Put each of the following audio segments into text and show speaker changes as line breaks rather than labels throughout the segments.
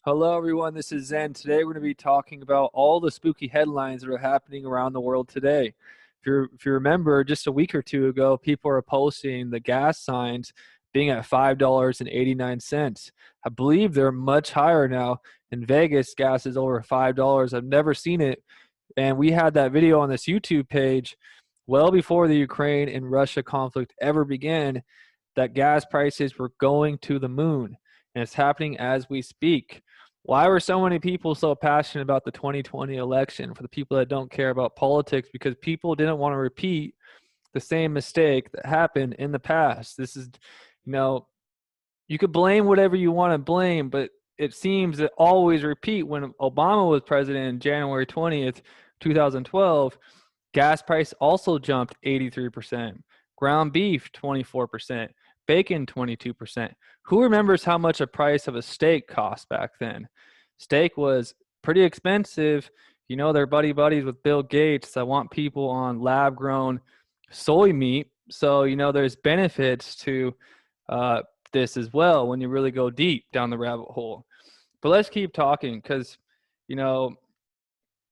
Hello, everyone. This is Zen. Today, we're going to be talking about all the spooky headlines that are happening around the world today. If you remember, just a week or two ago, people were posting the gas signs being at $5.89. I believe they're much higher now. In Vegas, gas is over $5. I've never seen it. And we had that video on this YouTube page well before the Ukraine and Russia conflict ever began that gas prices were going to the moon. And it's happening as we speak. Why were so many people so passionate about the 2020 election? For the people that don't care about politics, because people didn't want to repeat the same mistake that happened in the past. This is, you know, you could blame whatever you want to blame, but it seems that always repeat. When Obama was president, January 20th, 2012, gas price also jumped 83%. Ground beef, 24%. Bacon, 22%. Who remembers how much a price of a steak cost back then? Steak was pretty expensive. You know, they're buddies with Bill Gates. I want people on lab grown soy meat. So, you know, there's benefits to this as well when you really go deep down the rabbit hole. But let's keep talking because, you know,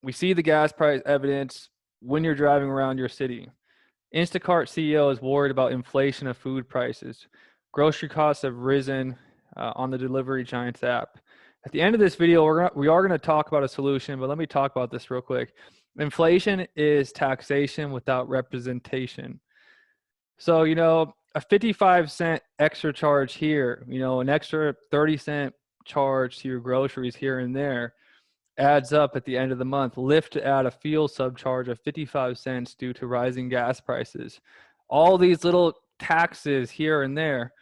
we see the gas price evidence when you're driving around your city. Instacart CEO is worried about inflation of food prices. Grocery costs have risen on the Delivery Giants app. At the end of this video, we are going to talk about a solution, but let me talk about this real quick. Inflation is taxation without representation. So, you know, a 55-cent extra charge here, you know, an extra 30-cent charge to your groceries here and there adds up at the end of the month. Lyft to add a fuel subcharge of 55 cents due to rising gas prices. All these little taxes here and there.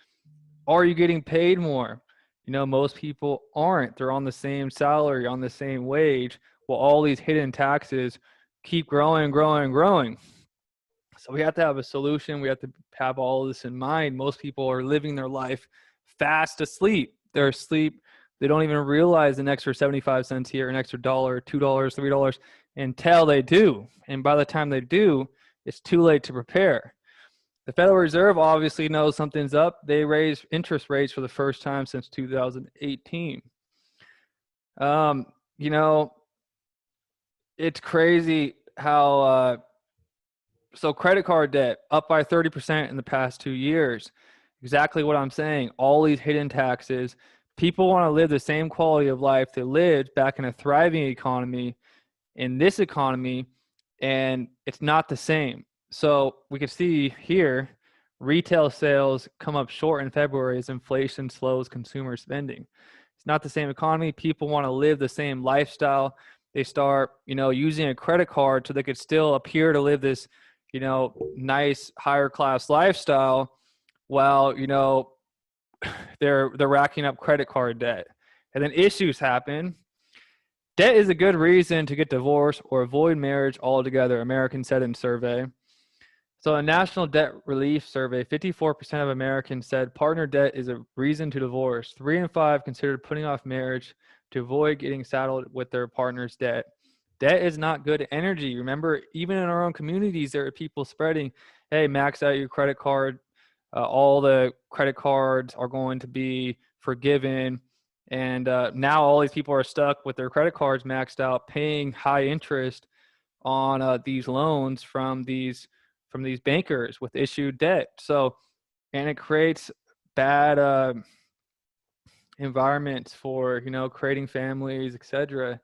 Are you getting paid more? You know, most people aren't. They're on the same salary, on the same wage, while all these hidden taxes keep growing. So we have to have a solution. We have to have all this in mind. Most people are living their life fast asleep. They're asleep. They don't even realize an extra 75 cents here, an extra $1, $2, $3 until they do. And by the time they do, it's too late to prepare. The Federal Reserve obviously knows something's up. They raised interest rates for the first time since 2018. You know, it's crazy how so credit card debt up by 30% in the past 2 years. Exactly what I'm saying. All these hidden taxes. People want to live the same quality of life they lived back in a thriving economy, in this economy, and it's not the same. So we can see here, retail sales come up short in February as inflation slows consumer spending. It's not the same economy. People want to live the same lifestyle. They start, you know, using a credit card so they could still appear to live this, you know, nice higher class lifestyle while, you know, they're racking up credit card debt. And then issues happen. Debt is a good reason to get divorced or avoid marriage altogether, Americans said in survey. So a national debt relief survey, 54% of Americans said partner debt is a reason to divorce. 3 in 5 considered putting off marriage to avoid getting saddled with their partner's debt. Debt is not good energy. Remember, even in our own communities, there are people spreading, hey, max out your credit card. All the credit cards are going to be forgiven. And now all these people are stuck with their credit cards maxed out, paying high interest on these loans from these bankers with issued debt. So, and it creates bad environments for, you know, creating families, etc.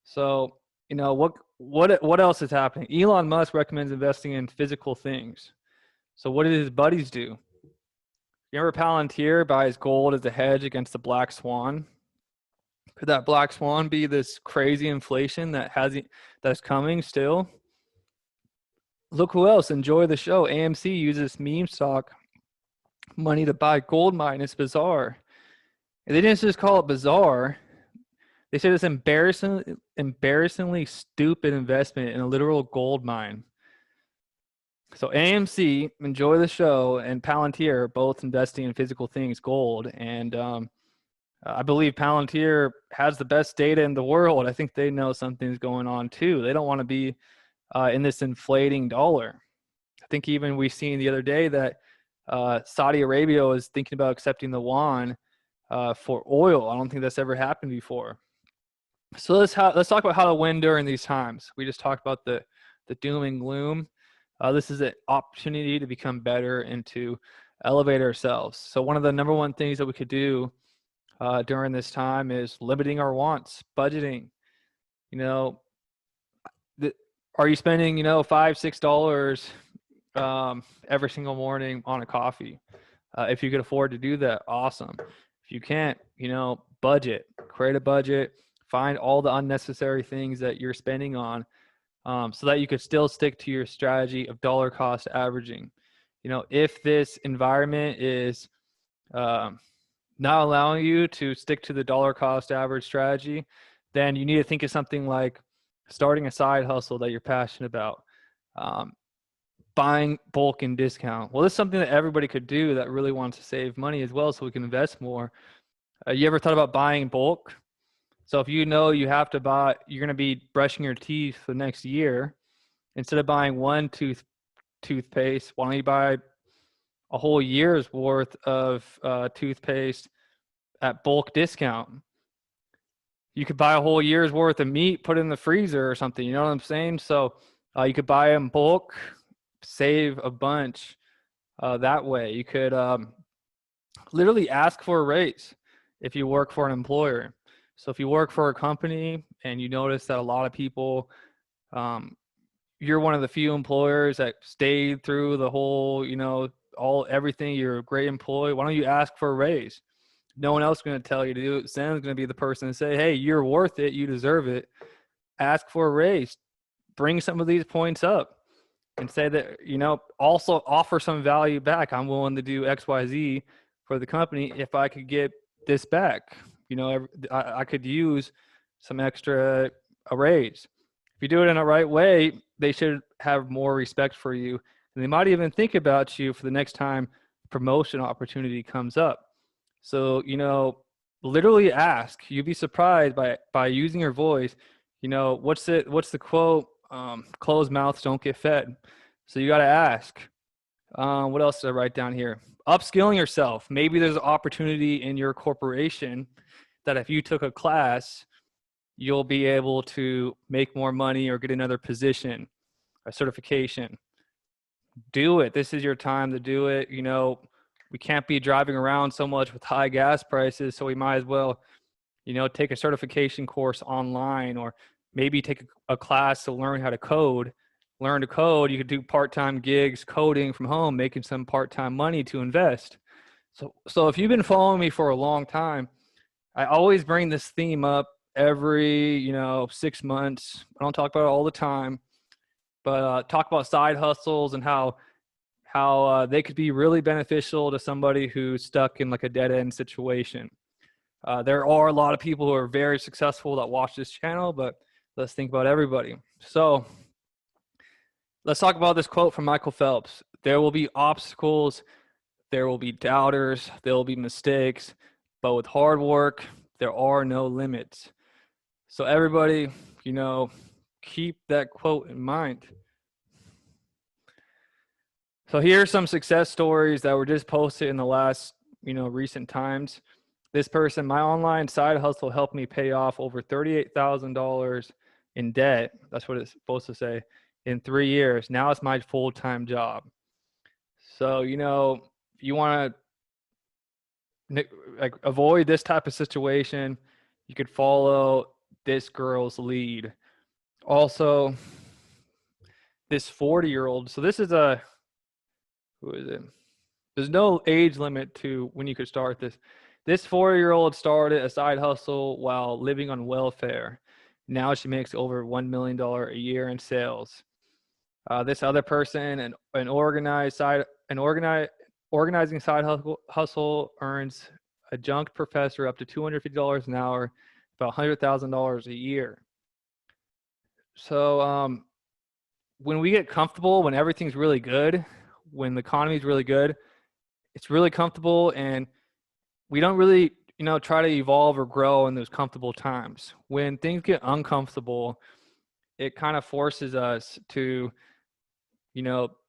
So, you know, what else is happening? Elon Musk recommends investing in physical things. So what did his buddies do? Remember Palantir buys gold as a hedge against the black swan? Could that black swan be this crazy inflation that's coming still? Look who else. Enjoy the show. AMC uses meme stock money to buy gold mine. It's bizarre. And they didn't just call it bizarre. They said it's embarrassingly stupid investment in a literal gold mine. So AMC, enjoy the show, and Palantir are both investing in physical things, gold. And I believe Palantir has the best data in the world. I think they know something's going on too. They don't want to be in this inflating dollar. I think even we seen the other day that Saudi Arabia is thinking about accepting the yuan for oil. I don't think that's ever happened before. So let's talk about how to win during these times. We just talked about the doom and gloom. This is an opportunity to become better and to elevate ourselves. So one of the number one things that we could do during this time is limiting our wants, budgeting. You know, are you spending, $5, $6 every single morning on a coffee? If you could afford to do that, awesome. If you can't, budget, create a budget, find all the unnecessary things that you're spending on, so that you could still stick to your strategy of dollar cost averaging. If this environment is not allowing you to stick to the dollar cost average strategy, then you need to think of something like starting a side hustle that you're passionate about, buying bulk and discount. Well, this is something that everybody could do that really wants to save money as well, so we can invest more. You ever thought about buying bulk? So if you know you have to buy, you're going to be brushing your teeth for the next year, instead of buying one toothpaste, why don't you buy a whole year's worth of toothpaste at bulk discount? You could buy a whole year's worth of meat, put it in the freezer or something. You know what I'm saying? So you could buy them bulk, save a bunch that way. You could literally ask for a raise if you work for an employer. So if you work for a company and you notice that a lot of people, you're one of the few employers that stayed through the whole, everything, you're a great employee, why don't you ask for a raise? No one else is going to tell you to do it. Sam's going to be the person to say, hey, you're worth it. You deserve it. Ask for a raise. Bring some of these points up and say that, also offer some value back. I'm willing to do X, Y, Z for the company if I could get this back. I could use some extra a raise. If you do it in the right way, they should have more respect for you. And they might even think about you for the next time promotion opportunity comes up. So, literally ask. You'd be surprised by using your voice. What's the quote? Closed mouths don't get fed. So you got to ask. What else did I write down here? Upskilling yourself. Maybe there's an opportunity in your corporation that if you took a class, you'll be able to make more money or get another position, a certification. Do it. This is your time to do it. We can't be driving around so much with high gas prices, so we might as well, take a certification course online, or maybe take a class to learn how to code. Learn to code. You could do part-time gigs coding from home, making some part-time money to invest. So if you've been following me for a long time, I always bring this theme up every 6 months. I don't talk about it all the time, but talk about side hustles and how they could be really beneficial to somebody who's stuck in like a dead end situation. There are a lot of people who are very successful that watch this channel, but let's think about everybody. So let's talk about this quote from Michael Phelps. There will be obstacles, there will be doubters, there will be mistakes, but with hard work, there are no limits. So everybody, keep that quote in mind. So here are some success stories that were just posted in the last, recent times. This person, my online side hustle helped me pay off over $38,000 in debt. That's what it's supposed to say, in 3 years. Now it's my full-time job. So, if you want to avoid this type of situation, you could follow this girl's lead. Also, this 40-year-old, so this is who is it? There's no age limit to when you could start this. This 40-year-old started a side hustle while living on welfare. Now she makes over $1 million a year in sales. This other person, an organizing side hustle, earns adjunct professor up to $250 an hour, about $100,000 a year. So when we get comfortable, when everything's really good, when the economy is really good, it's really comfortable, and we don't really, try to evolve or grow in those comfortable times. When things get uncomfortable, it kind of forces us to,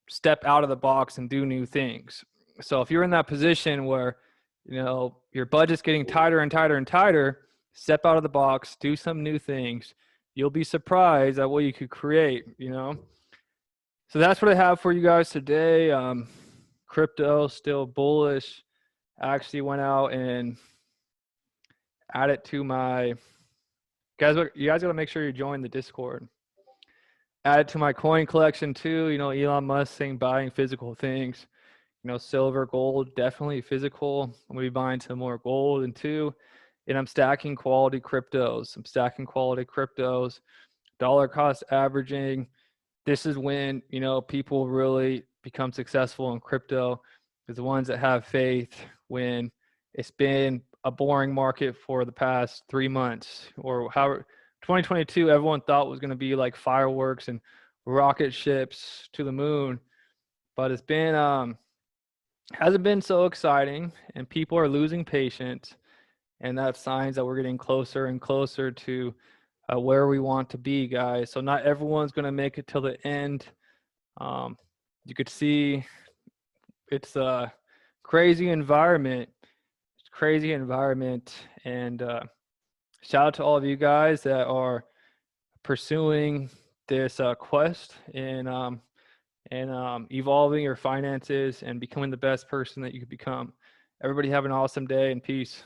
step out of the box and do new things. So if you're in that position where, your budget's getting tighter and tighter and tighter, step out of the box, do some new things. You'll be surprised at what you could create. So that's what I have for you guys today. Crypto still bullish. I actually went out and added to my guys. You guys got to make sure you join the Discord. Add it to my coin collection too. Elon Musk saying buying physical things. Silver, gold, definitely physical. I'm gonna be buying some more gold and I'm stacking quality cryptos. Dollar cost averaging. This is when, people really become successful in crypto, is the ones that have faith when it's been a boring market for the past 3 months, or how 2022 everyone thought was going to be like fireworks and rocket ships to the moon, but it's been hasn't been so exciting, and people are losing patience, and that's signs that we're getting closer and closer to where we want to be, guys. So not everyone's going to make it till the end. You could see it's a crazy environment. And shout out to all of you guys that are pursuing this quest and evolving your finances and becoming the best person that you could become. Everybody have an awesome day, and peace.